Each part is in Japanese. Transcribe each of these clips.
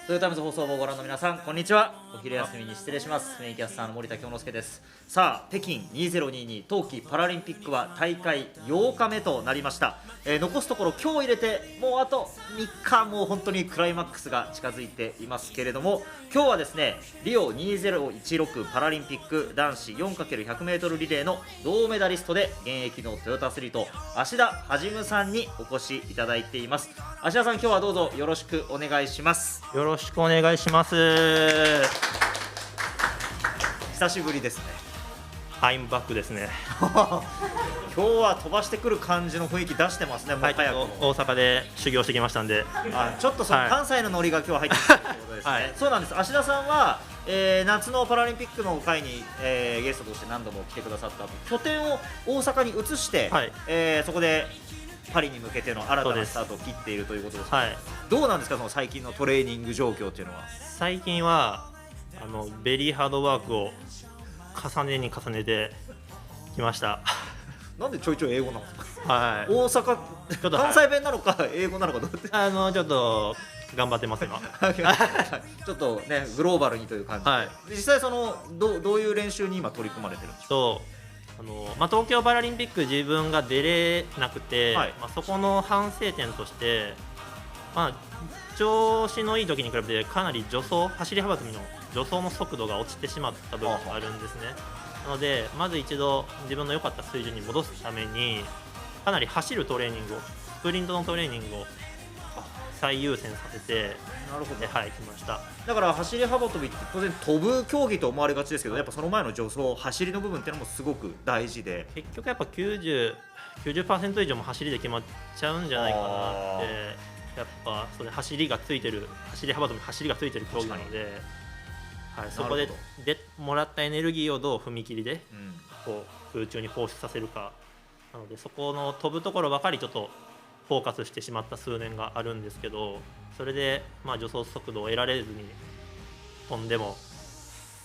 トヨタイムズ放送部をご覧の皆さん、こんにちは。お昼休みに失礼します。メインキャスターの森田京之介です。さあ、北京2022冬季パラリンピックは大会8日目となりました。残すところ今日入れてもうあと3日、もう本当にクライマックスが近づいていますけれども、今日はですね、リオ2016パラリンピック男子 4×100m リレーの銅メダリストで現役のトヨタアスリート芦田一さんにお越しいただいています。芦田さん、今日はどうぞよろしくお願いします。よろしくお願いします。久しぶりですね。アイムバックですね。今日は飛ばしてくる感じの雰囲気出してますね。もう早くも大阪で修行してきましたんで、ちょっとその関西のノリが今日は入ってきたということですね。はい、そうなんです。芦田さんは、夏のパラリンピックの会に、ゲストとして何度も来てくださった後、拠点を大阪に移して、はい、そこでパリに向けての新たなスタートを切っているということですが、はい、どうなんですか、その最近のトレーニング状況というのは。最近はベリーハードワークを重ねに重ねてきました。なんでちょいちょい英語なのか、はい、大阪関西弁なのか英語なのかどうってちょっと頑張ってます今。ちょっとねグローバルにという感じで、はい、実際そのどういう練習に今取り組まれてるんでしょう。東京パラリンピック自分が出れなくて、はい、そこの反省点として、調子のいい時に比べてかなり走り幅跳びの助走の速度が落ちてしまった部分があるんですね。なのでまず一度自分の良かった水準に戻すためにかなり走るトレーニングを、スプリントのトレーニングを最優先させて、なるほど、はい、来ました。だから走り幅跳びって当然飛ぶ競技と思われがちですけど、やっぱその前の助走、走りの部分っていうのもすごく大事で、結局やっぱ 90% 以上も走りで決まっちゃうんじゃないかなって。やっぱそれ走り幅跳び走りがついてる競技なので、はい、そこでもらったエネルギーをどう踏み切りでこう空中に放出させるかなので、そこの飛ぶところばかりちょっとフォーカスしてしまった数年があるんですけど、それで助走速度を得られずに飛んでも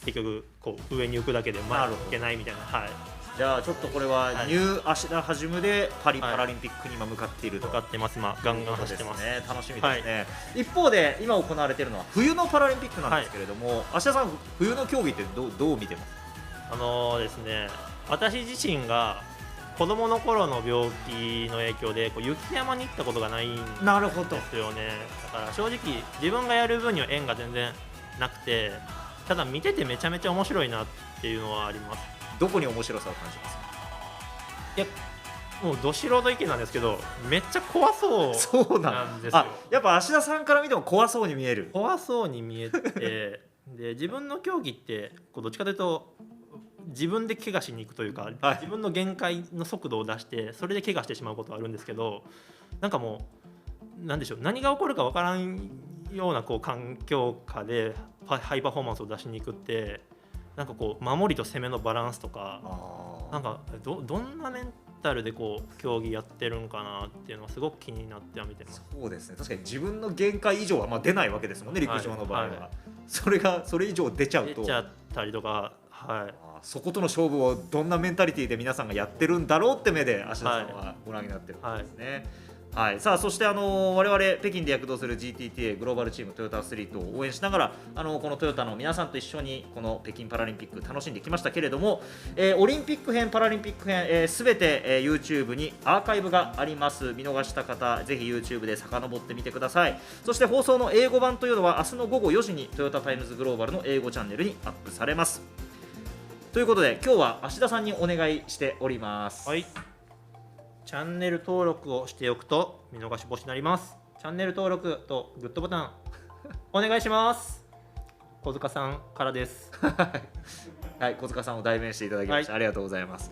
結局こう上に浮くだけで前に行けないみたいな。はい、じゃあちょっとこれはニュー芦田はじめでパリパラリンピックに今向かっていると。向かってます。ガンガン走ってますね。楽しみですね。はい、一方で今行われているのは冬のパラリンピックなんですけれども、芦田さん冬の競技ってどう見てます？ですね、私自身が子供の頃の病気の影響で雪山に行ったことがないんですよね。だから正直自分がやる分には縁が全然なくて、ただ見ててめちゃめちゃ面白いなっていうのはあります。どこに面白さを感じますか？いや、もうど素人意見なんですけど、めっちゃ怖そうなんですよ。やっぱ芦田さんから見ても怖そうに見える。怖そうに見えてで自分の競技ってどっちかというと自分で怪我しに行くというか、はい、自分の限界の速度を出してそれで怪我してしまうことがあるんですけど、なんかもうなんでしょう、何が起こるか分からんような環境下でハイパフォーマンスを出しに行くって、なんか守りと攻めのバランスとか、なんかどんなメンタルで競技やってるんかなっていうのはすごく気になっては見てます。そうですね、確かに自分の限界以上は出ないわけですもんね、陸上の場合は。はいはい、それ以上出ちゃったりとか、はい、そことの勝負をどんなメンタリティーで皆さんがやってるんだろうって目で芦田さんはご覧になってるんですね。はいはい、さあそして我々北京で躍動する GTTA グローバルチームトヨタアスリートを応援しながらこのトヨタの皆さんと一緒にこの北京パラリンピック楽しんできましたけれども、オリンピック編パラリンピック編すべて、YouTube にアーカイブがあります。見逃した方ぜひ YouTube で遡ってみてください。そして放送の英語版というのは明日の午後4時にトヨタタイムズグローバルの英語チャンネルにアップされます。ということで今日は芦田さんにお願いしております。はい、チャンネル登録をしておくと見逃し防止になります。チャンネル登録とグッドボタンお願いします。小塚さんからですはい、小塚さんを代弁していただきまして、はい、ありがとうございます。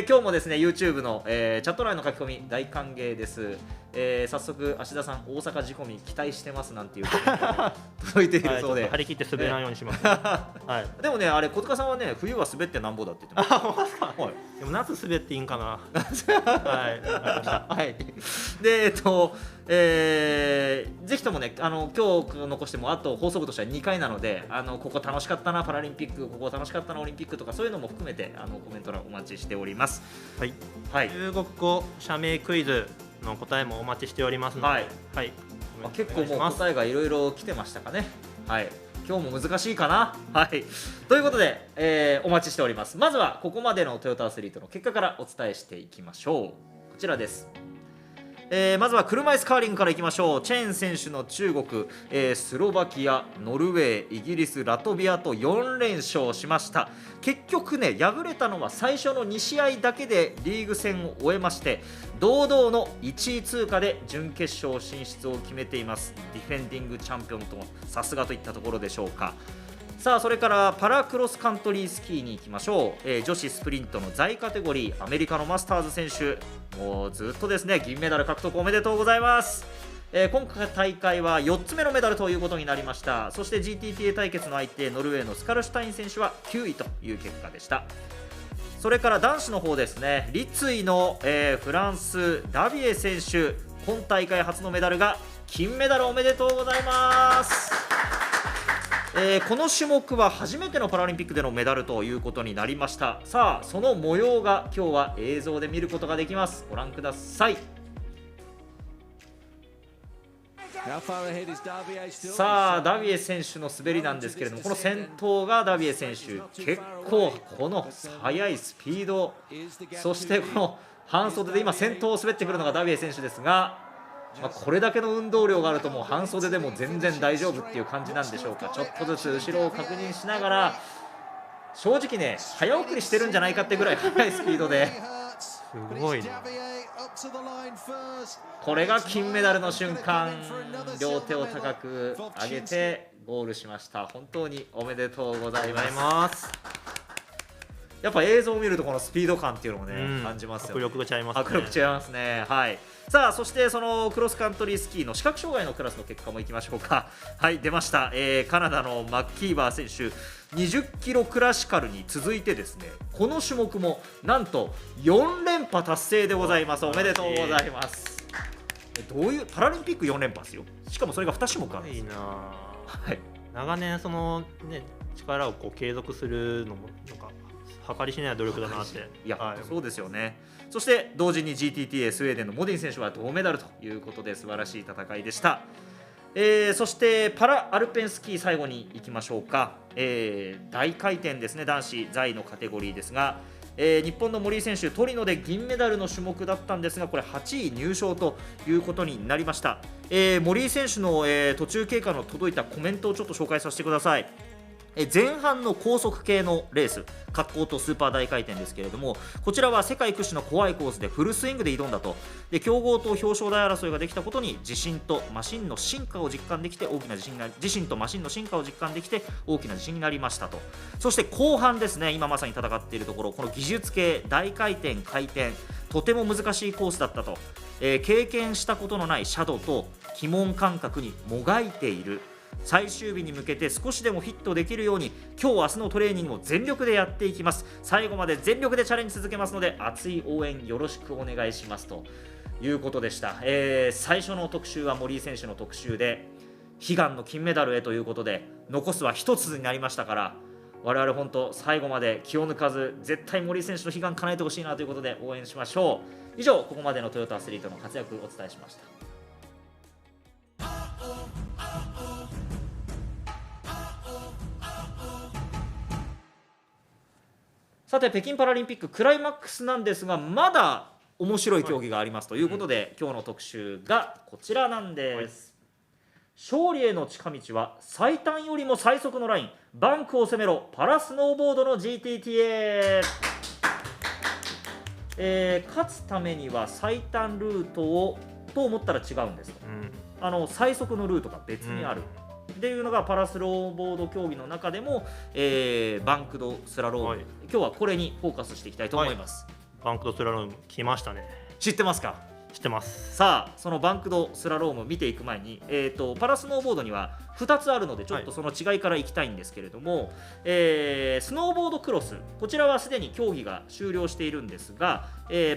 今日もですね YouTube の、チャット欄の書き込み大歓迎です。早速芦田さん大阪仕込み期待してますなんていう届いているそうで、はい、張り切って滑らんようにします、はい、でもねあれ小塚さんはね冬は滑ってなんぼだって言ってました。はい、でも夏滑っていいんかなはい、はい、でぜひともね今日残してもあと放送部としては2回なのでここ楽しかったなパラリンピック、ここ楽しかったなオリンピックとかそういうのも含めてコメント欄お待ちしております。はい、はい、中国語社名クイズの答えもお待ちしておりますので、はい、よめて結構もう答えがいろいろ来てましたかね。はい、今日も難しいかな。はい、ということで、お待ちしております。まずはここまでのトヨタアスリートの結果からお伝えしていきましょう。こちらです。まずは車椅子カーリングからいきましょう。チェン選手の中国、スロバキア、ノルウェー、イギリス、ラトビアと4連勝しました。結局ね、敗れたのは最初の2試合だけでリーグ戦を終えまして、堂々の1位通過で準決勝進出を決めています。ディフェンディングチャンピオンともさすがといったところでしょうか。さあ、それからパラクロスカントリースキーに行きましょう。女子スプリントの在カテゴリー、アメリカのマスターズ選手、もうずっとですね、銀メダル獲得おめでとうございます。今回大会は4つ目のメダルということになりました。そして GTTA 対決の相手、ノルウェーのスカルシュタイン選手は9位という結果でした。それから男子の方ですね、立位の、フランスダビエ選手、今大会初のメダルが金メダルおめでとうございます。この種目は初めてのパラリンピックでのメダルということになりました。さあ、その模様が今日は映像で見ることができます。ご覧ください。さあ、ダビエ選手の滑りなんですけれども、この先頭がダビエ選手、結構この速いスピード、そしてこの半袖で今先頭を滑ってくるのがダビエ選手ですが、これだけの運動量があるともう半袖でも全然大丈夫っていう感じなんでしょうか。ちょっとずつ後ろを確認しながら、正直ね、早送りしてるんじゃないかってぐらい速いスピードで、すごいな。これが金メダルの瞬間、両手を高く上げてゴールしました。本当におめでとうございます。やっぱ映像を見るとこのスピード感っていうのもね、感じますよね。迫力が違いますね。迫力違いますね。はい。さあ、そしてそのクロスカントリースキーの視覚障害のクラスの結果もいきましょうか。はい、出ました。カナダのマッキーバー選手、20キロクラシカルに続いてですね、この種目もなんと4連覇達成でございます。おめでとうございます。どういうパラリンピック4連覇ですよ。しかもそれが2種目あるんです。いいな。はい。長年そのね、力をこう継続するのもなんか計り知れない努力だなって。いや、はい、そうですよね。そして同時に GTTA スウェーデンのモディン選手は銅メダルということで素晴らしい戦いでした。そしてパラアルペンスキー最後に行きましょうか。大回転ですね、男子座位のカテゴリーですが、日本の森井選手、トリノで銀メダルの種目だったんですが、これ8位入賞ということになりました。森井選手の、途中経過の届いたコメントをちょっと紹介させてください。前半の高速系のレース、滑降とスーパー大回転ですけれども、こちらは世界屈指の怖いコースでフルスイングで挑んだと。で、強豪と表彰台争いができたことに自信とマシンの進化を実感できて大きな自信になり、自身とマシンの進化を実感できて大きな自信になりましたと。そして後半ですね、今まさに戦っているところ、この技術系大回転回転、とても難しいコースだったと。経験したことのないシャドウと鬼門感覚にもがいている。最終日に向けて少しでもフィットできるように今日明日のトレーニングを全力でやっていきます。最後まで全力でチャレンジ続けますので熱い応援よろしくお願いしますということでした。最初の特集は森井選手の特集で悲願の金メダルへということで、残すは一つになりましたから、我々本当最後まで気を抜かず絶対森井選手の悲願叶えてほしいなということで応援しましょう。以上、ここまでのトヨタアスリートの活躍をお伝えしました。さて、北京パラリンピッククライマックスなんですが、まだ面白い競技がありますということで、今日の特集がこちらなんです。勝利への近道は最短よりも最速のライン、バンクを攻めろパラスノーボードの GTTA。勝つためには最短ルートをと思ったら違うんです、最速のルートが別にある、っていうのがパラスノーボード競技の中でも、バンクドスラローム、今日はこれにフォーカスしていきたいと思います。バンクドスラローム来ましたね。知ってますか？知ってます。さあ、そのバンクドスラローム見ていく前に、パラスノーボードには2つあるのでちょっとその違いからいきたいんですけれども、スノーボードクロス、こちらはすでに競技が終了しているんですが、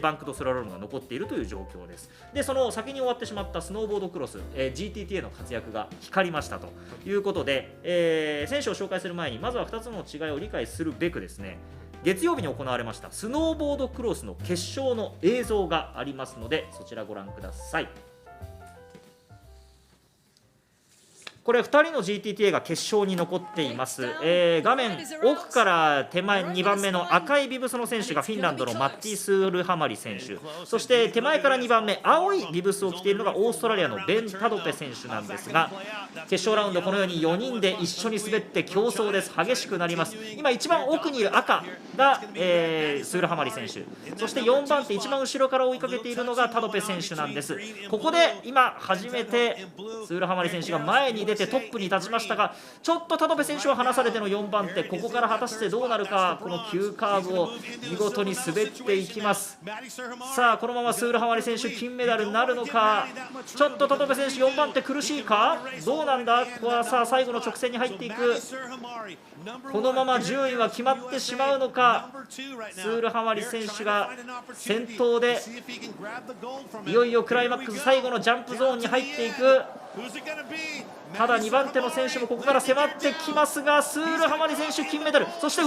バンクドスラロームが残っているという状況です。で、その先に終わってしまったスノーボードクロス、GTTA の活躍が光りましたということで、選手を紹介する前にまずは2つの違いを理解するべくですね、月曜日に行われましたスノーボードクロスの決勝の映像がありますので、そちらご覧ください。これ2人の GTTA が決勝に残っています。画面奥から手前2番目の赤いビブスの選手がフィンランドのマッティ・スールハマリ選手、そして手前から2番目青いビブスを着ているのがオーストラリアのベン・タドペ選手なんですが、決勝ラウンドこのように4人で一緒に滑って競争です。激しくなります。今一番奥にいる赤が、スールハマリ選手、そして4番手一番後ろから追いかけているのがタドペ選手なんです。ここで今初めてスールハマリ選手が前に出てトップに立ちましたが、ちょっとタドペ選手は離されての4番手、ここから果たしてどうなるか。この急カーブを見事に滑っていきます。さあこのままスールハマリ選手金メダルになるのか。ちょっとタドペ選手4番手苦しいか、どうなんだ。ここはさあ最後の直線に入っていく。このまま順位は決まってしまうのか。スールハマリ選手が先頭でいよいよクライマックス最後のジャンプゾーンに入っていく。ただ2番手の選手もここから迫ってきますが、スールハマリ選手金メダル、そして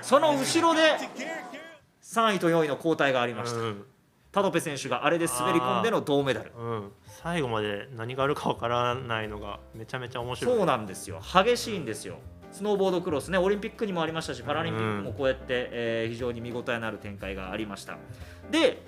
その後ろで3位と4位の交代がありました。タドペ選手があれで滑り込んでの銅メダル。最後まで何があるかわからないのがめちゃめちゃ面白い。そうなんですよ、激しいんですよ。スノーボードクロスね、オリンピックにもありましたしパラリンピックもこうやって、非常に見応えのある展開がありました。で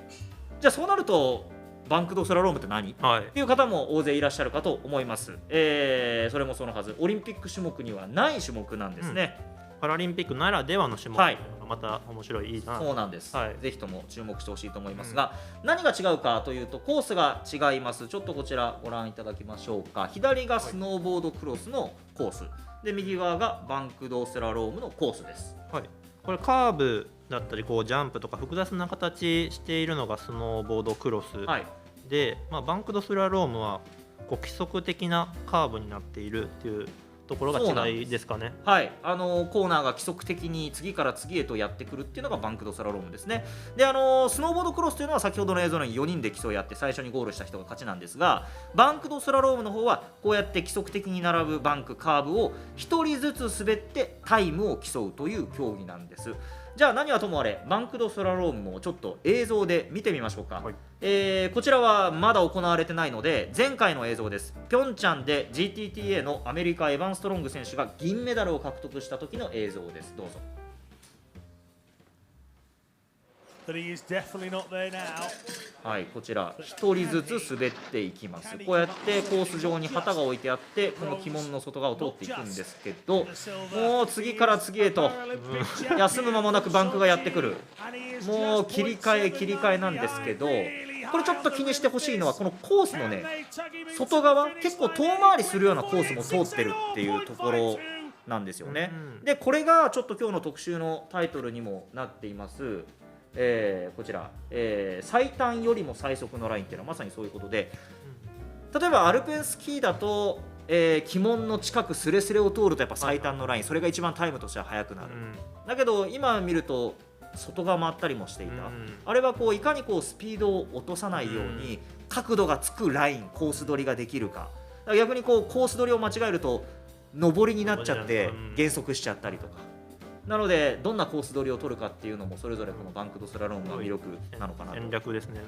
じゃあそうなるとバンクドスラロームって何、っていう方も大勢いらっしゃるかと思います。それもそのはず、オリンピック種目にはない種目なんですね。パラリンピックならではの種目がまた面白い、いいな。そうなんです、ぜひとも注目してほしいと思いますが、何が違うかというとコースが違います。ちょっとこちらご覧いただきましょうか。左がスノーボードクロスのコースで、右側がバンクドスラロームのコースです。これカーブだったりこうジャンプとか複雑な形しているのがスノーボードクロス、で、バンクドスラロームはこう規則的なカーブになっているっていうところが違いですかね。コーナーが規則的に次から次へとやってくるっていうのがバンクドスラロームですね。でスノーボードクロスというのは先ほどの映像のように4人で競い合って最初にゴールした人が勝ちなんですが、バンクドスラロームの方はこうやって規則的に並ぶバンクカーブを1人ずつ滑ってタイムを競うという競技なんです。じゃあ何はともあれバンクドスラロームもちょっと映像で見てみましょうか。こちらはまだ行われてないので前回の映像です。ピョンチャンで GTTA のアメリカエヴァン・ストロング選手が銀メダルを獲得した時の映像です。どうぞ。こちら1人ずつ滑っていきます。こうやってコース上に旗が置いてあってこの旗門の外側を通っていくんですけど、もう次から次へと休む間もなくバンクがやってくる。もう切り替えなんですけど、これちょっと気にしてほしいのはこのコースのね外側結構遠回りするようなコースも通ってるっていうところなんですよね。でこれがちょっと今日の特集のタイトルにもなっていますこちら、最短よりも最速のラインっていうのはまさにそういうことで、例えばアルペンスキーだと、旗門の近くスレスレを通るとやっぱ最短のライン、それが一番タイムとしては速くなる。だけど今見ると外側回ったりもしていた、あれはこういかにこうスピードを落とさないように角度がつくラインコース取りができるか。だから逆にこうコース取りを間違えると上りになっちゃって減速しちゃったりとか。なのでどんなコース取りを取るかっていうのもそれぞれこのバンクドスラロームが魅力なのかなと。戦略ですね。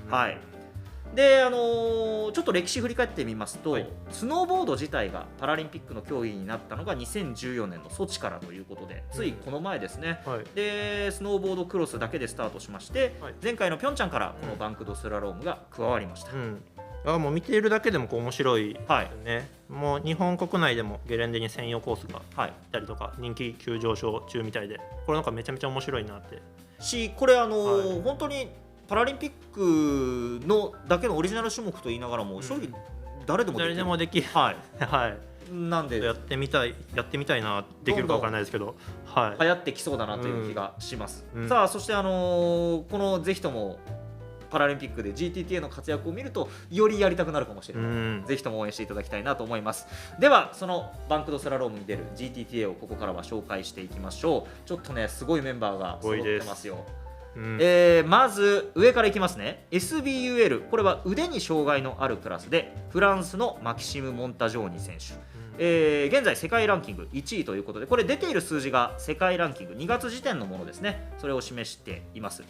でちょっと歴史振り返ってみますと、スノーボード自体がパラリンピックの競技になったのが2014年のソチからということで、ついこの前ですね。でスノーボードクロスだけでスタートしまして、前回のピョンチャンからこのバンクドスラロームが加わりました。もう見ているだけでもこう面白いですよね。もう日本国内でもゲレンデに専用コースがあったりとか、人気急上昇中みたいで、これなんかめちゃめちゃ面白いなってこれ本当にパラリンピックのだけのオリジナル種目と言いながらも正直誰でもできる。なんでやってみたいな、できるかわからないですけど、流行ってきそうだなという気がします。さあそしてこのぜひともパラリンピックで GTTA の活躍を見るとよりやりたくなるかもしれない。ぜひとも応援していただきたいなと思います。ではそのバンクドスラロームに出る GTTA をここからは紹介していきましょう。ちょっとねすごいメンバーが揃ってますよ。まず上からいきますね。 SBUL、 これは腕に障害のあるクラスでフランスのマキシム・モンタジョーニ選手、現在世界ランキング1位ということで、これ出ている数字が世界ランキング2月時点のものですね。それを示しています。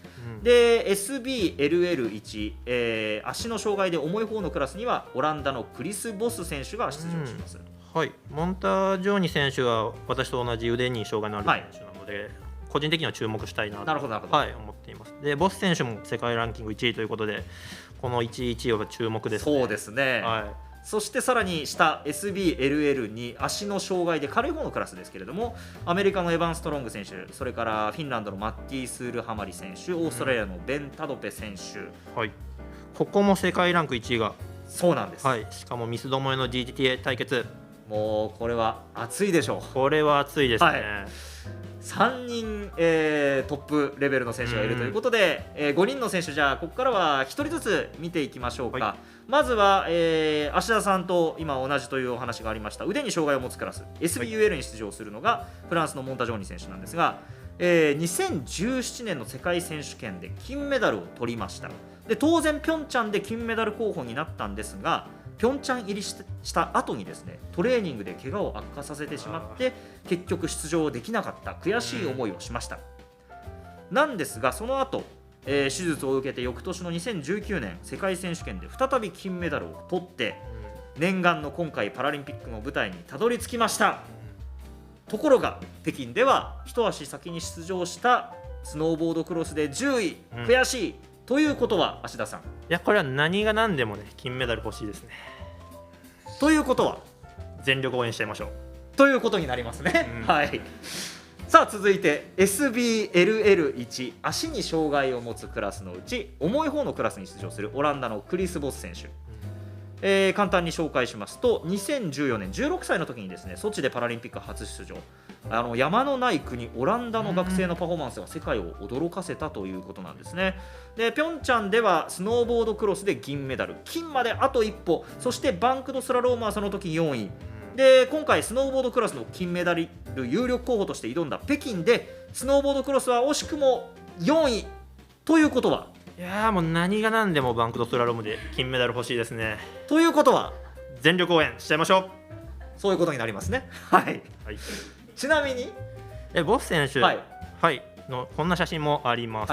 で SBLL1、足の障害で重い方のクラスにはオランダのクリス・ボス選手が出場します。はい、モンタジョーニ選手は私と同じ腕に障害のある選手なので、個人的には注目したいなと思っています。でボス選手も世界ランキング1位ということで、この1位は注目ですね。そうですね、そしてさらに下 SBLL に足の障害で軽い方のクラスですけれども、アメリカのエバン・ストロング選手、それからフィンランドのマッティ・スールハマリ選手、オーストラリアのベン・タドペ選手、ここも世界ランク1位が、そうなんです、しかも三つどもえの GTTA 対決、もうこれは熱いでしょう。これは熱いですね、3人、トップレベルの選手がいるということで、5人の選手、じゃあここからは1人ずつ見ていきましょうか。まずは、芦田さんと今同じというお話がありました腕に障害を持つクラス SBUL に出場するのがフランスのモンタジョーニ選手なんですが、2017年の世界選手権で金メダルを取りました。で当然ピョンチャンで金メダル候補になったんですが、ピョンチャン入りした後にですね、トレーニングで怪我を悪化させてしまって結局出場できなかった、悔しい思いをしました。なんですがその後、手術を受けて翌年の2019年世界選手権で再び金メダルを取って、念願の今回パラリンピックの舞台にたどり着きました。ところが北京では一足先に出場したスノーボードクロスで10位、悔しいということは芦田さん、いやこれは何が何でもね金メダル欲しいですね。ということは全力応援しちゃいましょうということになりますね、さあ続いて SBLL1 足に障害を持つクラスのうち重い方のクラスに出場するオランダのクリス・ボス選手、簡単に紹介しますと2014年16歳の時にですねソチでパラリンピック初出場、山のない国オランダの学生のパフォーマンスが世界を驚かせたということなんですね。でピョンチャンではスノーボードクロスで銀メダル、金まであと一歩、そしてバンクドスラロームはその時4位で、今回スノーボードクロスの金メダル有力候補として挑んだ北京でスノーボードクロスは惜しくも4位ということは、いやもう何が何でもバンクドスラロームで金メダル欲しいですね。ということは全力応援しちゃいましょう。そういうことになりますね。ちなみにボス選手、のこんな写真もあります。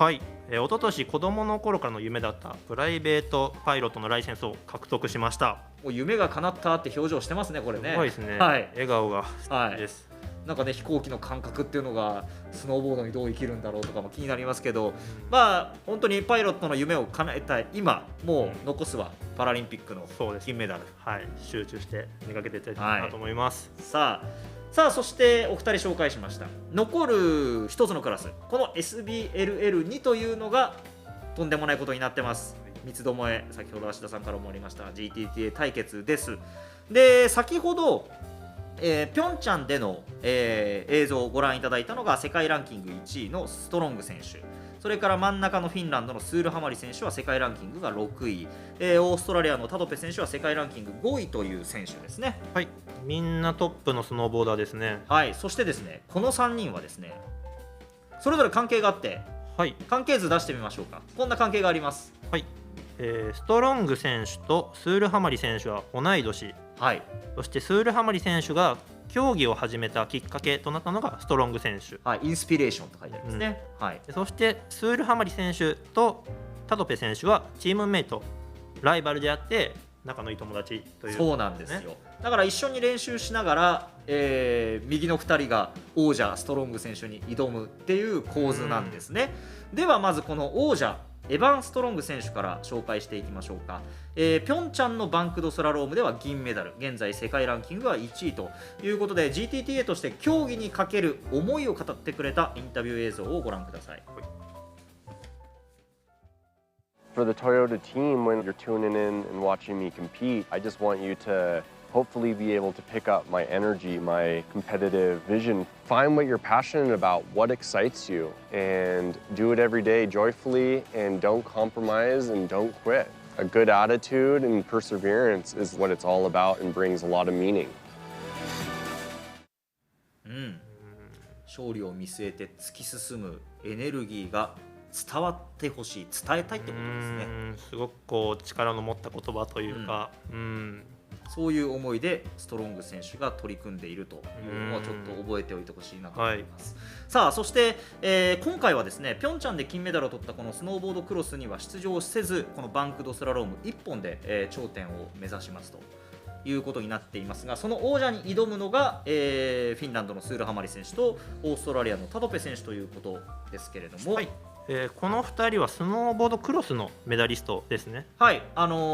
一昨年子供の頃からの夢だったプライベートパイロットのライセンスを獲得しました。もう夢が叶ったって表情してますね、これね。すごいですね、笑顔が素敵です。なんかね、飛行機の感覚っていうのがスノーボードにどう生きるんだろうとかも気になりますけど、本当にパイロットの夢を叶えたい今、もう残すはパラリンピックの金メダル、集中してめがけていきたいなと思います。さあそしてお二人紹介しました残る一つのクラス、この SBLL2 というのがとんでもないことになってます。三つどもえ、先ほど芦田さんからもありました GTTA 対決です。で先ほどピョンチャンでの、映像をご覧いただいたのが世界ランキング1位のストロング選手、それから真ん中のフィンランドのスールハマリ選手は世界ランキングが6位、オーストラリアのタドペ選手は世界ランキング5位という選手ですね。みんなトップのスノーボーダーですね。そしてですね、この3人はですねそれぞれ関係があって、関係図出してみましょうか。こんな関係があります。ストロング選手とスールハマリ選手は同い年、そしてスールハマリ選手が競技を始めたきっかけとなったのがストロング選手、インスピレーションと書いてありますね。そしてスールハマリ選手とタドペ選手はチームメイト、ライバルであって仲のいい友達という、そうなんですよ。だから一緒に練習しながら、右の2人が王者ストロング選手に挑むっていう構図なんですね。ではまずこの王者エバン・ストロング選手から紹介していきましょうか。ピョンチャンのバンクドスラロームでは銀メダル、現在世界ランキングは1位ということで GTTA として競技にかける思いを語ってくれたインタビュー映像をご覧ください。For the Toyota team, when you're tuning in and watching me compete, I just want you to hopefully be able to pick up my energy, my competitive vision. Find what you're passionate about, what excites you, and do it every day joyfully, and don't compromise and don't quit. A good attitude and perseverance is what it's all about and brings a lot of meaning. 勝利を見据えて突き進むエネルギーが伝わってほしい、伝えたいってことですね。すごくこう力の持った言葉というか、そういう思いでストロング選手が取り組んでいるというのをちょっと覚えておいてほしいなと思います。さあそして、今回はですねピョンチャンで金メダルを取ったこのスノーボードクロスには出場せず、このバンクドスラローム1本で、頂点を目指しますということになっていますが、その王者に挑むのが、フィンランドのスールハマリ選手とオーストラリアのタドペ選手ということですけれども、はい、この2人はスノーボードクロスのメダリストですね。はい、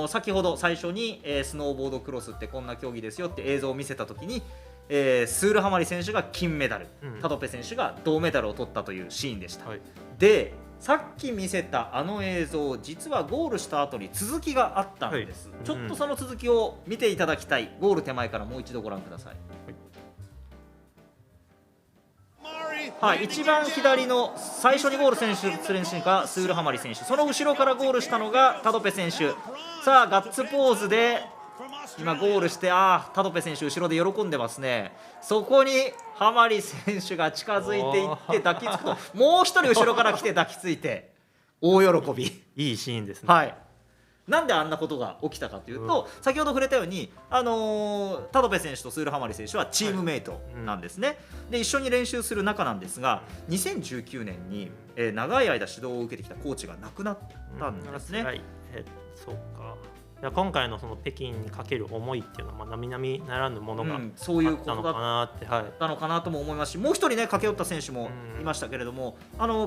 先ほど最初に、スノーボードクロスってこんな競技ですよって映像を見せたときに、スールハマリ選手が金メダル、タドペ選手が銅メダルを取ったというシーンでした。はい、でさっき見せたあの映像、実はゴールした後に続きがあったんです、はい、ちょっとその続きを見ていただきたい。ゴール手前からもう一度ご覧ください。はい、一番左の最初にゴールする選手がスールハマリ選手、その後ろからゴールしたのがタドペ選手。さあガッツポーズで今ゴールして、タドペ選手後ろで喜んでますね。そこにハマリ選手が近づいていって抱きつくと、もう一人後ろから来て抱きついて大喜び。いいシーンですね。はい、なんであんなことが起きたかというと、先ほど触れたように、タドペ選手とスールハマリ選手はチームメイトなんですね。で一緒に練習する仲なんですが、2019年に、長い間指導を受けてきたコーチが亡くなったんですね。そうか。今回のその北京にかける思いっていうのは並々ならぬものがあったのかなって、あったのかなとも思いますし、もう一人ね駆け寄った選手もいましたけれども、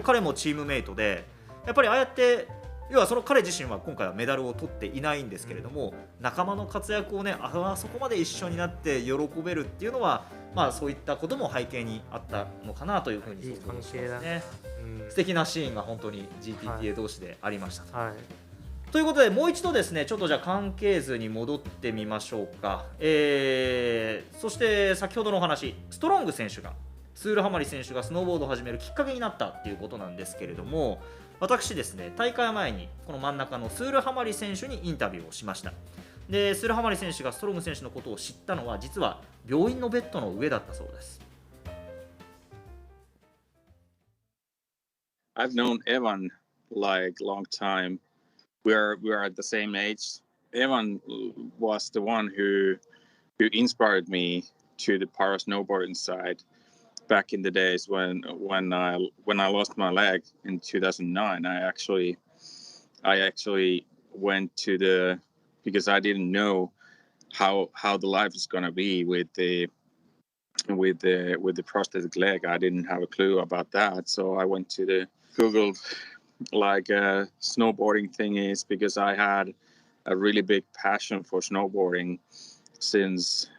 彼もチームメイトで、やっぱりああやって要はその彼自身は今回はメダルを取っていないんですけれども、仲間の活躍をねそこまで一緒になって喜べるっていうのは、そういったことも背景にあったのかなというふうに想像しますね。素敵なシーンが本当に GTTA 同士でありました。ということで、もう一度ですね、ちょっとじゃあ関係図に戻ってみましょうか。そして先ほどのお話、ストロング選手がスールハマリ選手がスノーボードを始めるきっかけになったっていうことなんですけれども、私ですね、大会前にこの真ん中のスールハマリ選手にインタビューをしました。でスールハマリ選手がストロング選手のことを知ったのは、実は病院のベッドの上だったそうです。I've known Evan like long time. We are at the same age. Evan was the one who inspired me to the para snowboarding side back in the days when I lost my leg in 2009. I actually went to because I didn't know how the life is gonna be with the prosthetic leg. I didn't have a clue about that, so I went to the Google snowboarding thing is, because I had a really big passion for snowboarding since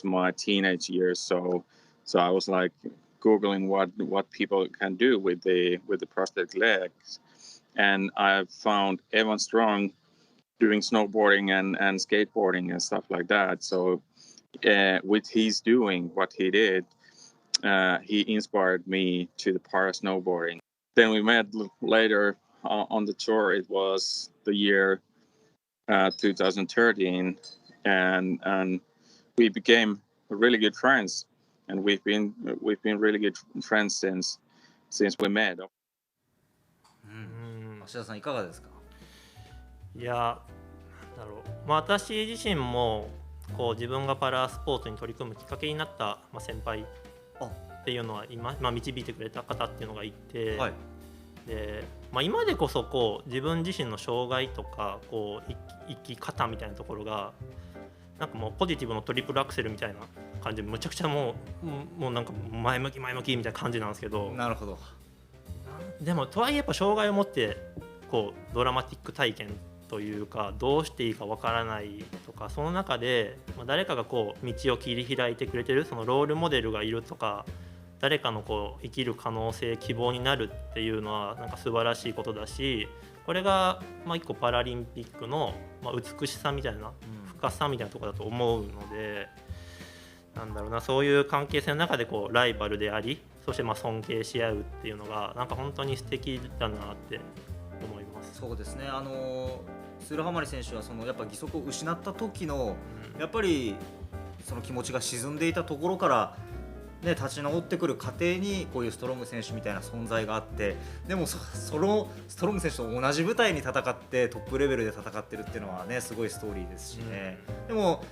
my teenage years. So I was like Googling what people can do with the prosthetic legs, and I found Evan Strong doing snowboarding and skateboarding and stuff like that. So with his doing what he did, he inspired me to the para snowboarding. Then we met later on the tour. It was the year 2013, and we became really good friends, and we've been really good friends since we met. 芦田さんいかがですか？いや、なんだろう、私自身もこう自分がパラスポーツに取り組むきっかけになった、先輩っていうのは今、導いてくれた方っていうのがいて、はい、で今でこそこう自分自身の障害とかこう生き方みたいなところがなんかもうポジティブのトリプルアクセルみたいな感じでむちゃくちゃもうなんか前向きみたいな感じなんですけど、なるほど。でもとはいえやっぱ障害を持ってこうドラマティック体験というか、どうしていいかわからないとか、その中で誰かがこう道を切り開いてくれてる、そのロールモデルがいるとか、誰かのこう生きる可能性、希望になるっていうのはなんか素晴らしいことだし、これが一個パラリンピックの美しさみたいな、深さみたいなところだと思うので、なんだろうな、そういう関係性の中でこうライバルであり、そして尊敬し合うっていうのがなんか本当に素敵だなって思います。そうですね。スールハマリ選手はそのやっぱ義足を失った時の、やっぱりその気持ちが沈んでいたところから、ね、立ち直ってくる過程にこういうストロング選手みたいな存在があって、でもそのストロング選手と同じ舞台に戦ってトップレベルで戦ってるっていうのはね、すごいストーリーですしね。でも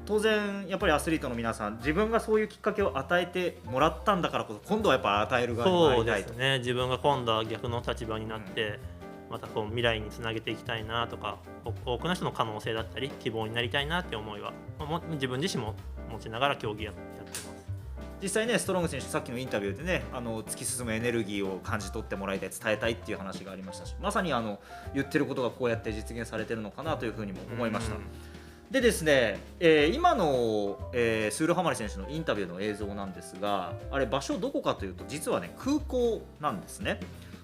当然やっぱりアスリートの皆さん、自分がそういうきっかけを与えてもらったんだからこそ、今度はやっぱ与える側になりたいと。そうですね、自分が今度は逆の立場になって、またこう未来につなげていきたいなとか、多くの人の可能性だったり希望になりたいなって思いは、自分自身も持ちながら競技やってます。実際ね、ストロング選手、さっきのインタビューでね、突き進むエネルギーを感じ取ってもらいたい、伝えたいっていう話がありましたし、まさに言ってることがこうやって実現されてるのかなというふうにも思いました。でですね、今の、スールハマリ選手のインタビューの映像なんですが、あれ場所どこかというと実はね空港なんですね。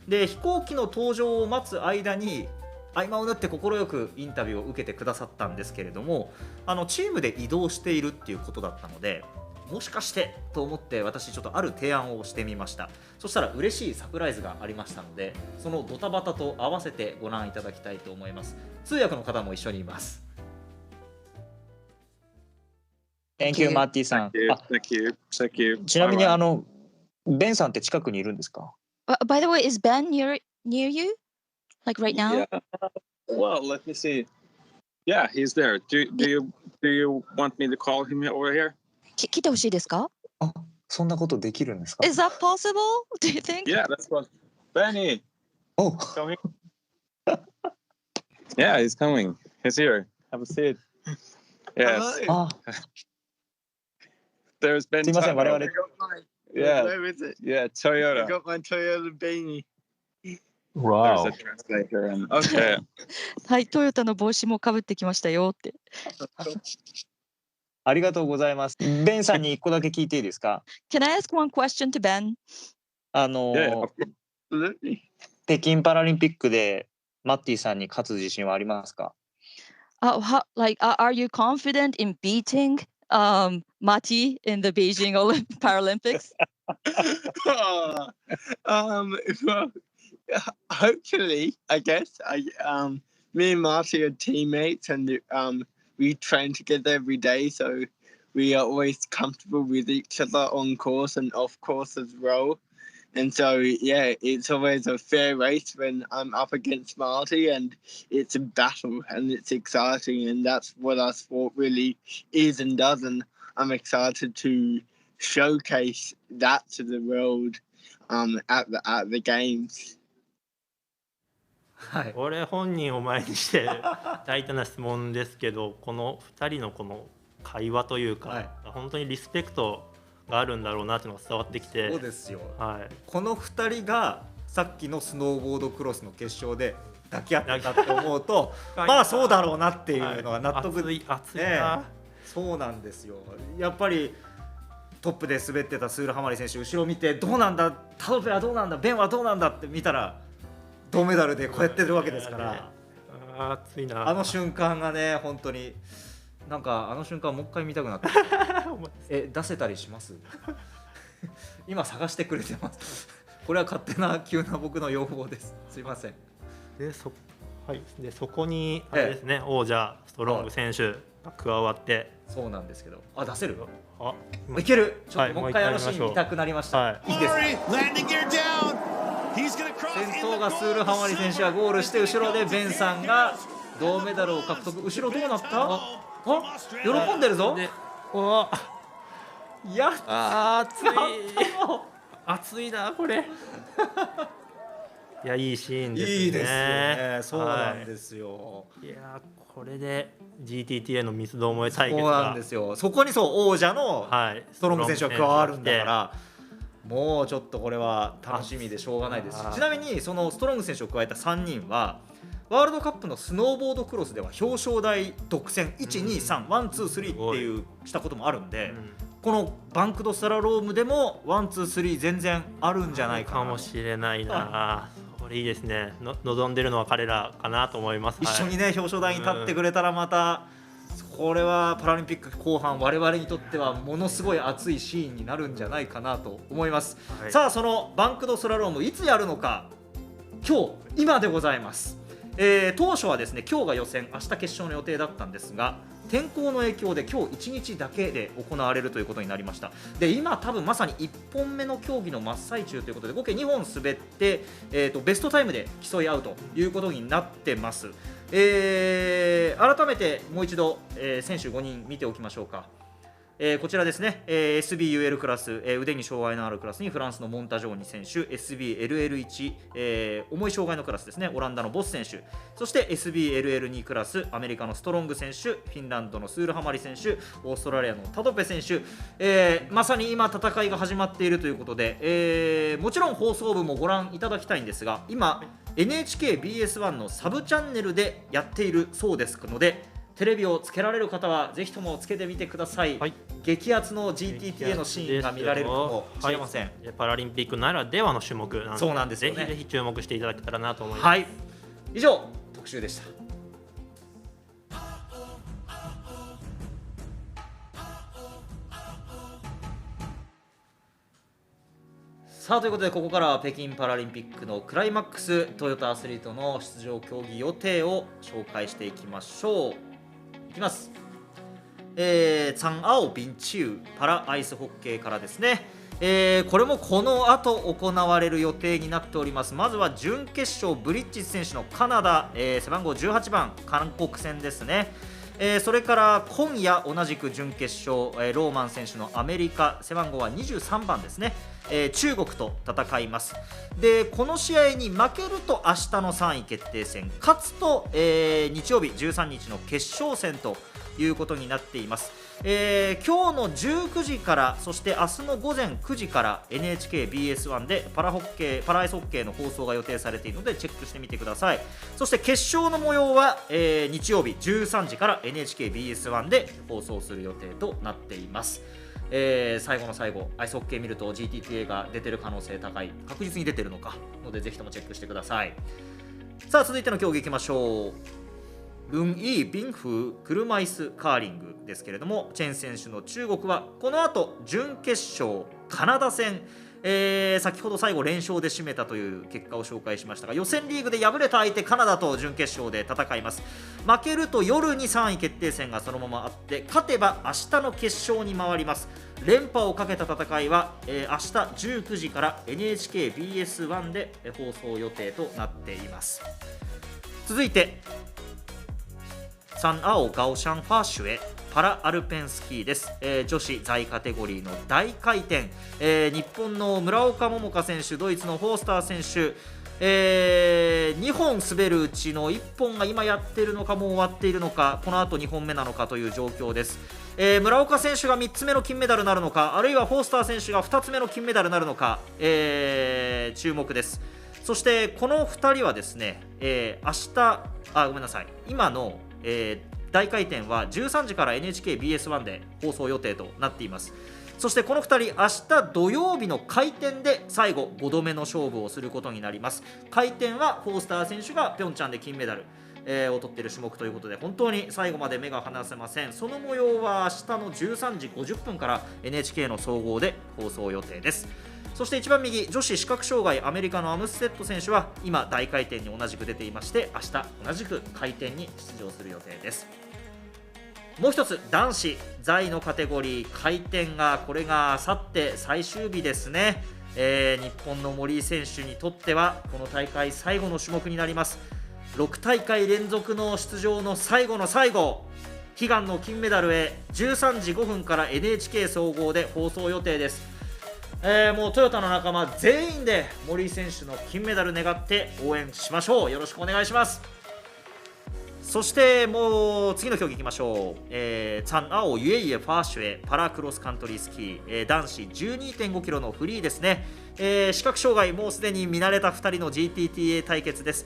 で飛行機の登場を待つ間に合間を縫って快くインタビューを受けてくださったんですけれども、チームで移動しているっていうことだったので、もしかしてと思って私ちょっとある提案をしてみました。そしたら嬉しいサプライズがありましたので、そのドタバタと合わせてご覧いただきたいと思います。通訳の方も一緒にいます。Thank you, マッティさん。Thank you. ちなみにベンさんって近くにいるんですか？ By the way, is Ben near you? Like right now? Yeah. Well, let me see. Yeah, he's there. Do you want me to call him over here? 来てほしいですか？あ、そんなことできるんですか？ Is that possible? Do you think? Yeah, that's what. Benny. Oh. Coming. Yeah, he's coming. He's here. Have a seat. Yes. あ、There's Ben. すいません、我々。Yeah. Where is it? Yeah, I Toyota. got my Toyota beanie. There's a translator and Okay. はい、トヨタの帽子もかぶってきましたよって。ありがとうございます。ベンさんに一個だけ聞いていいですか？ Can I ask one question to Ben? Yeah, Absolutely. 北京パラリンピックでマッティさんに勝つ自信はありますか？ Are you confident in beating Mati in the Beijing Paralympics? Well, hopefully, I guess. Me and Marty are teammates, and we train together every day, so we are always comfortable with each other on course and off course as well. And so, yeah, it's always a fair race when I'm up against Marty, and it's a battle and it's exciting, and that's what our sport really is and does. And I'm excited to showcase that to the world at the games. はい。これ本人を前にして大胆な質問ですけど、この2人のこの会話というか、はい、本当にリスペクトがあるんだろうなっていうのが伝わってきて。そうですよ、はい、この2人がさっきのスノーボードクロスの決勝で抱き合ってたって思うとまあそうだろうなっていうのが納得、熱いな、そうなんですよ。やっぱりトップで滑ってたスールハマリ選手、後ろ見てどうなんだ、タドペはどうなんだ、ベンはどうなんだって見たら銅メダルでこうやってるわけですから、熱いな。あの瞬間がね、本当になんかあの瞬間もう一回見たくなって出せたりします今探してくれてますこれは勝手な急な僕の要望です。すいません。でそこにあれですね、王者ストロング選手が加わって、そうなんですけど、出せる？いける。ちょっともう一回あのシーン見たくなりました。いいですね。先頭がスールハマリ選手がゴールして、後ろでベンさんが銅メダルを獲得。後ろどうなった？喜んでるぞ。やった熱い熱いなこれいや、いいシーンですね。いいですね。そうなんですよ。いや、これで GTTA の三つどもえ対決が、そうなんですよ。そこに王者のストロング選手が加わるんだから、もうちょっとこれは楽しみでしょうがないですし、ちなみにそのストロング選手を加えた3人はワールドカップのスノーボードクロスでは表彰台独占、1、2、3、1、2、3っていうしたこともあるんで、このバンクドスラロームでも1、2、3全然あるんじゃないかな。かもしれないな。これいいですね。望んでるのは彼らかなと思います。一緒にね、表彰台に立ってくれたらまた、これはパラリンピック後半我々にとってはものすごい熱いシーンになるんじゃないかなと思います。さあ、そのバンクドスラロームいつやるのか、今でございます。当初はですね、今日が予選、明日決勝の予定だったんですが、天候の影響で今日1日だけで行われるということになりました。で、今多分まさに1本目の競技の真っ最中ということで、合計2本滑って、ベストタイムで競い合うということになってます。改めてもう一度、選手5人見ておきましょうか。こちらですね、SBUL クラス、腕に障害のあるクラスにフランスのモンタジョーニ選手、SBLL1、重い障害のクラスですね、オランダのボス選手、そして SBLL2 クラス、アメリカのストロング選手、フィンランドのスールハマリ選手、オーストラリアのタドペ選手、まさに今戦いが始まっているということで、もちろん放送部もご覧いただきたいんですが、今 NHKBS1 のサブチャンネルでやっているそうですので、テレビをつけられる方はぜひともつけてみてください、はい、激アツの GTTA のシーンが見られるかもしれません、はい、パラリンピックならではの種目なので、そうなんですよね、ぜひぜひ注目していただけたらなと思います、はい、以上特集でした。さあということで、ここからは北京パラリンピックのクライマックストヨタアスリートの出場競技予定を紹介していきましょう。いきます。チャンアオビンチューパラアイスホッケーからですね、これもこの後行われる予定になっております。まずは準決勝、ブリッジス選手のカナダ、背番号18番韓国戦ですね。それから今夜同じく準決勝、ローマン選手のアメリカ、背番号は23番ですね、中国と戦います。でこの試合に負けると明日の3位決定戦、勝つと、日曜日13日の決勝戦ということになっています。今日の19時から、そして明日の午前9時から NHKBS1 でパラアイスホッケーの放送が予定されているのでチェックしてみてください。そして決勝の模様は、日曜日13時から NHKBS1 で放送する予定となっています。最後の最後、アイスホッケー見ると GTTA が出てる可能性高い、確実に出てるのかのでぜひともチェックしてください。さあ続いての競技いきましょう。ルンイー・ビンフー車椅子カーリングですけれども、チェン選手の中国はこの後準決勝カナダ戦、先ほど最後連勝で締めたという結果を紹介しましたが、予選リーグで敗れた相手カナダと準決勝で戦います。負けると夜に3位決定戦がそのままあって、勝てば明日の決勝に回ります。連覇をかけた戦いは、明日19時から NHKBS1 で放送予定となっています。続いてサンアオガオシャンファーシュへパラアルペンスキーです。女子在カテゴリーの大回転、日本の村岡桃佳選手、ドイツのフォースター選手、2本滑るうちの1本が今やっているのかもう終わっているのか、この後2本目なのかという状況です。村岡選手が3つ目の金メダルになるのか、あるいはフォースター選手が2つ目の金メダルになるのか、注目です。そしてこの2人はですね、今の大回転は13時から NHKBS1 で放送予定となっています。そしてこの2人、明日土曜日の回転で最後5度目の勝負をすることになります。回転はフォースター選手がピョンチャンで金メダル、を取っている種目ということで、本当に最後まで目が離せません。その模様は明日の13時50分から NHK の総合で放送予定です。そして一番右、女子視覚障害アメリカのアムステッド選手は今大回転に同じく出ていまして、明日同じく回転に出場する予定です。もう一つ、男子在のカテゴリー回転が、これがあさって最終日ですね。日本の森井選手にとってはこの大会最後の種目になります。6大会連続の出場の最後の最後、悲願の金メダルへ13時5分から NHK 総合で放送予定です。もうトヨタの仲間全員で森井選手の金メダル願って応援しましょう。よろしくお願いします。そしてもう次の競技いきましょう。チャンアオユエイエファーシュへパラクロスカントリースキー、男子 12.5 キロのフリーですね。視覚障害、もうすでに見慣れた2人の GTTA 対決です。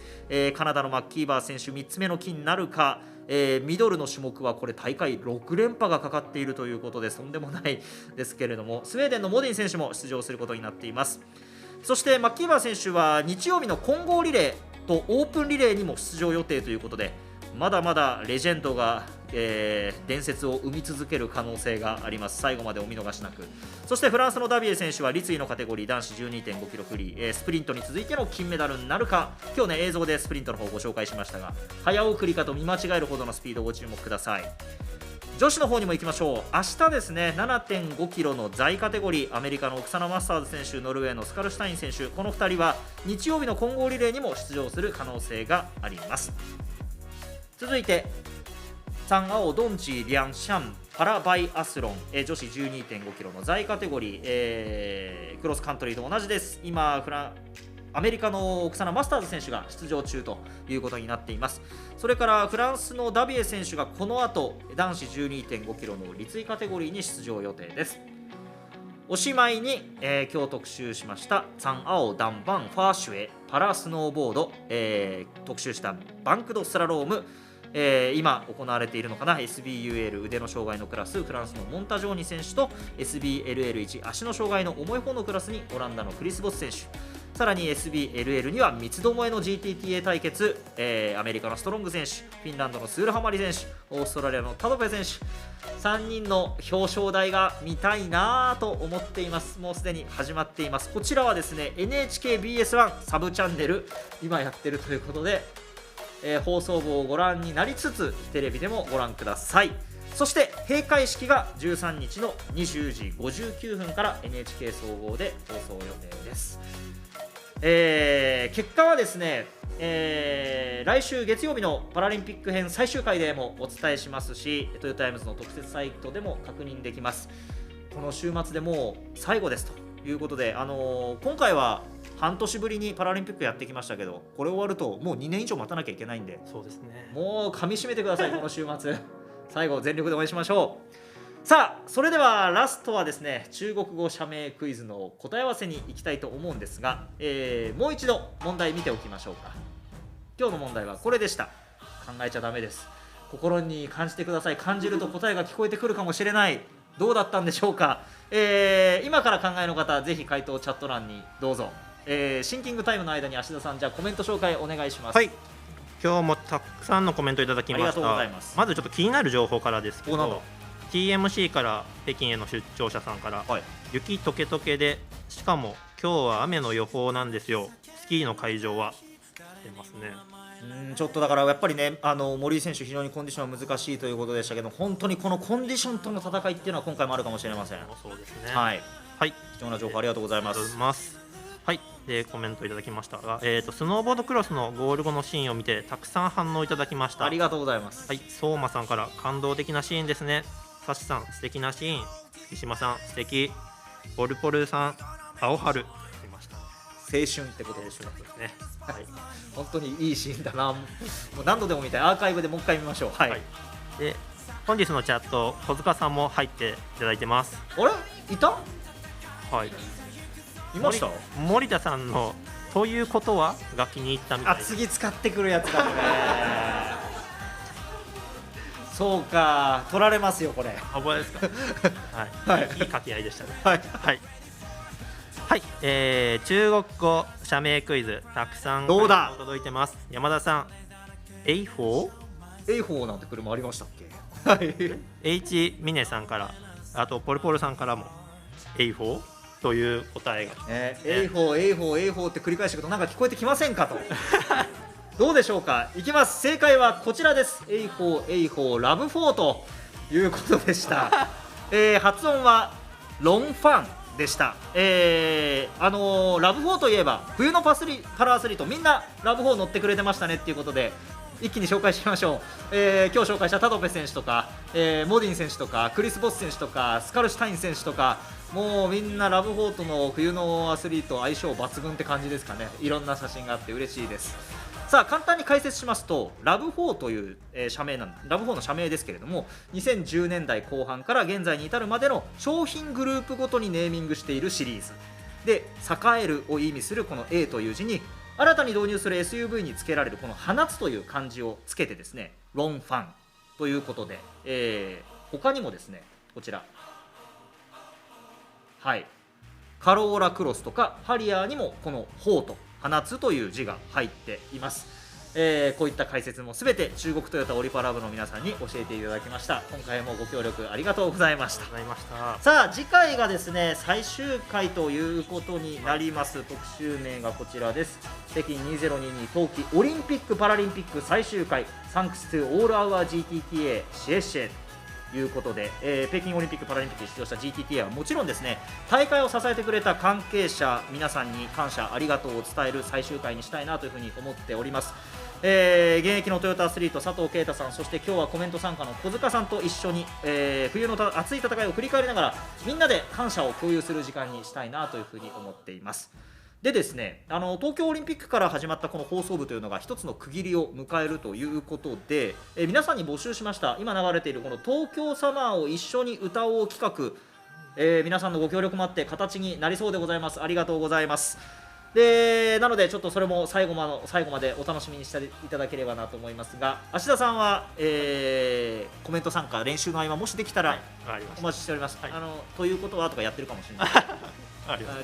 カナダのマッキーバー選手3つ目の金になるか。ミドルの種目はこれ大会6連覇がかかっているということで、とんでもないですけれども、スウェーデンのモディン選手も出場することになっています。そしてマッキーバー選手は日曜日の混合リレーとオープンリレーにも出場予定ということで、まだまだレジェンドが、伝説を生み続ける可能性があります。最後までお見逃しなく。そしてフランスのダビエ選手は立位のカテゴリー男子 12.5 キロフリー、スプリントに続いての金メダルになるか。今日ね、映像でスプリントの方をご紹介しましたが、早送りかと見間違えるほどのスピードをご注目ください。女子の方にも行きましょう。明日ですね、 7.5 キロの在カテゴリー、アメリカのオクサナ・マスターズ選手、ノルウェーのスカルシュタイン選手、この2人は日曜日の混合リレーにも出場する可能性があります。続いてチャンアオドンチリャンシャンパラバイアスロン、女子 12.5 キロの在カテゴリー、クロスカントリーと同じです。今アメリカのオクサナ・マスターズ選手が出場中ということになっています。それからフランスのダビエ選手がこの後男子 12.5 キロの立位カテゴリーに出場予定です。おしまいに、今日特集しましたツァン・アオ・ダンバン・ファーシュエパラスノーボード、特集したバンクドスラローム、今行われているのかな SBUL 腕の障害のクラスフランスのモンタジョーニ選手と SBLL1 足の障害の重い方のクラスにオランダのクリス・ボス選手、さらに SBLL には三つどもえの GTTA 対決、アメリカのストロング選手、フィンランドのスールハマリ選手、オーストラリアのタドペ選手、3人の表彰台が見たいなと思っています。もうすでに始まっています。こちらはですね NHKBS1 サブチャンネル今やってるということで、放送部をご覧になりつつテレビでもご覧ください。そして閉会式が13日の20時59分から NHK 総合で放送予定です。結果はですね、来週月曜日のパラリンピック編最終回でもお伝えしますし、トヨタイムズの特設サイトでも確認できます。この週末でもう最後ですということで、今回は半年ぶりにパラリンピックやってきましたけど、これ終わるともう2年以上待たなきゃいけないんで、そうですね、もう噛み締めてくださいこの週末最後全力で応援しましょう。さあそれではラストはですね中国語社名クイズの答え合わせに行きたいと思うんですが、もう一度問題見ておきましょうか。今日の問題はこれでした。考えちゃダメです。心に感じてください。感じると答えが聞こえてくるかもしれない。どうだったんでしょうか。今から考えの方ぜひ回答チャット欄にどうぞ。シンキングタイムの間に芦田さん、じゃあコメント紹介お願いします。はい、今日もたくさんのコメントいただきました。ありがとうございます。まずちょっと気になる情報からですけなんだど、 TMC から北京への出張者さんから、はい、雪解け解けで、しかも今日は雨の予報なんですよ、スキーの会場は出ますね。ちょっとだからやっぱりね、森井選手非常にコンディションは難しいということでしたけど、本当にこのコンディションとの戦いっていうのは今回もあるかもしれません。そうですね。はい、はい、貴重な情報ありがとうございます。はい、でコメントいただきましたが、スノーボードクロスのゴール後のシーンを見てたくさん反応いただきました。ありがとうございます。はい、相馬さんから感動的なシーンですね。サシさん素敵なシーン、月島さん素敵、ポルポルさん青春出ました。青春ってことですね。ね、はい、本当にいいシーンだな。もう何度でも見たい。アーカイブでもう一回見ましょう。はい。で本日のチャット、小塚さんも入っていただいてます。あれいた？はい。いました？森田さんのということはが気に入ったみたいです。次使ってくるやつだね。そうか、取られますよこれ。覚えですか？はい。いい掛け合いでしたね。はいはいはい、中国語社名クイズたくさん届いてます。山田さん、A4 なんて車ありましたっけ？はい。H ミネさんから、あとポルポルさんからも A4 という答えが、A4 って繰り返していくとなんか聞こえてきませんかと。どうでしょうか。いきます。正解はこちらです。A4 ラブ4ということでした。発音はロンファンでした。ラブ4といえば冬のパラアスリートみんなラブ4乗ってくれてましたねっていうことで一気に紹介しましょう。今日紹介したタドペ選手とか、モディン選手とかクリス・ボス選手とかスカルシュタイン選手とか、もうみんなラブ4との冬のアスリート相性抜群って感じですかね。いろんな写真があって嬉しいです。さあ簡単に解説しますと、ラブ4という、社名ラブ4の社名ですけれども、2010年代後半から現在に至るまでの商品グループごとにネーミングしているシリーズで、栄えるを意味するこの A という字に新たに導入する SUV につけられるこの放つという漢字をつけてですね、ロンファンということで、他にもですねこちら、はい、カローラクロスとかハリアーにもこの4と放つという字が入っています。こういった解説もすべて中国トヨタオリパラ部の皆さんに教えていただきました。今回もご協力ありがとうございました。さあ次回がですね最終回ということになります。特集名がこちらです。北京2022冬季オリンピック・パラリンピック最終回 Thanks to All Our GTTA シェシェということで、北京オリンピック・パラリンピックに出場した GTTA はもちろんですね、大会を支えてくれた関係者皆さんに感謝ありがとうを伝える最終回にしたいなというふうに思っております。現役のトヨタアスリート佐藤圭太さん、そして今日はコメント参加の小塚さんと一緒に、冬の熱い戦いを振り返りながらみんなで感謝を共有する時間にしたいなというふうに思っています。でですね、東京オリンピックから始まったこの放送部というのが一つの区切りを迎えるということで、皆さんに募集しました。今流れているこの東京サマーを一緒に歌おう企画、皆さんのご協力もあって形になりそうでございます。ありがとうございます。でなのでちょっとそれも最後までお楽しみにしていただければなと思いますが、芦田さんは、コメント参加練習の合間もしできたらお待ちしております。はい、ということはとかやってるかもしれない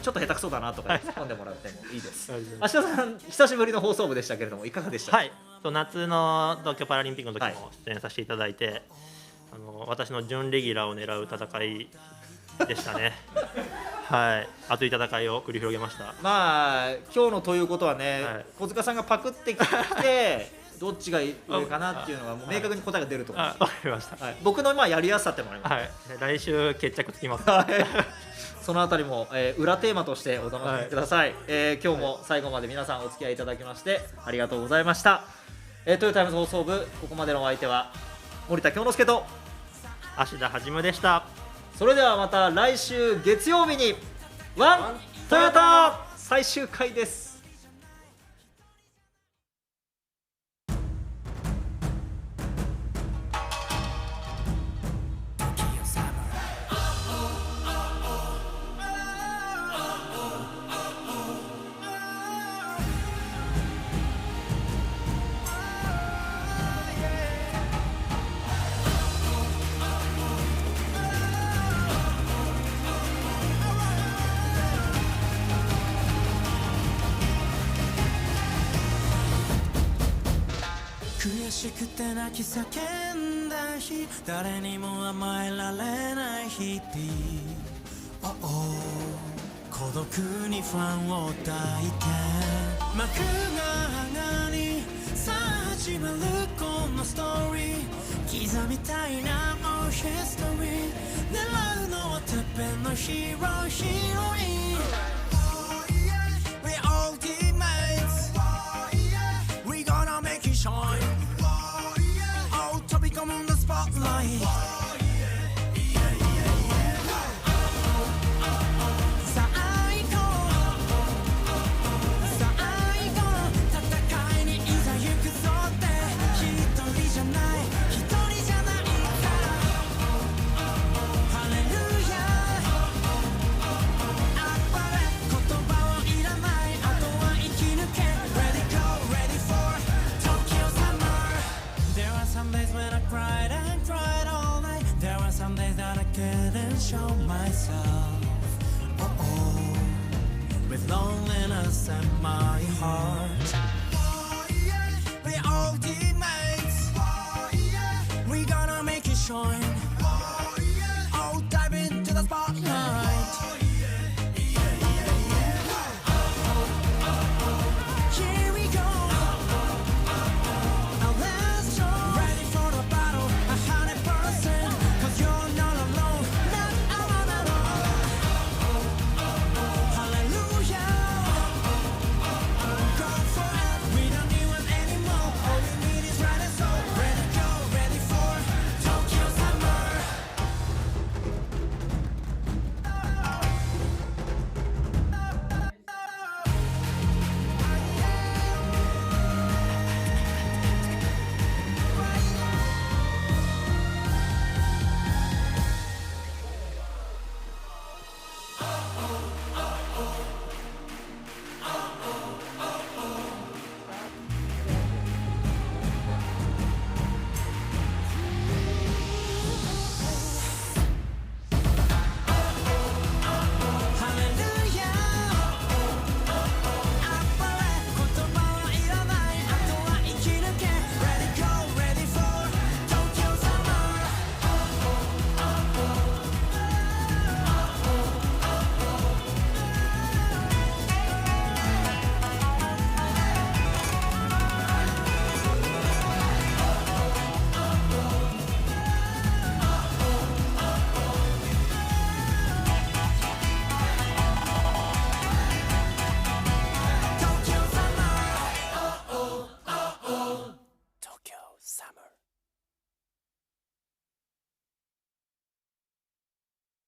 ちょっと下手くそだなとか突っ込んでもらってもいいです。芦田さん久しぶりの放送部でしたけれどもいかがでしたか？はい、夏の東京パラリンピックの時も出演させていただいて、私の準レギュラーを狙う戦いでしたねはい、熱い戦いを繰り広げました。まあ今日のということはね、小塚さんがパクってきてどっちが上かなっていうのはもう明確に答えが出ると思います。わかりました。僕のやりやすさってもあります。来週決着つきます。そのあたりも、裏テーマとしてお楽しみください。今日も最後まで皆さんお付き合いいただきましてありがとうございました。トヨタイムズ放送部、ここまでのお相手は森田京之介と芦田はじむでした。それではまた来週月曜日にワントヨタ最終回です。悔しくて泣き叫んだ日、誰にも甘えられない日々、孤独に不安を抱いて幕が上がりさあ始まるこのストーリー、刻みたいな Our history、 狙うのはてっぺんのヒーローヒーロイン、 We all teammates, We gonna make it shine, Oh 飛び込むんだスポットライト、Show myself, with loneliness in my heart. We all teammates, We gonna make it shine, Oh dive into the spotlight. Here we go, now let's go, ready for the battle, 100%, 'cause you're not alone. Ready for Tokyo Summer. Summer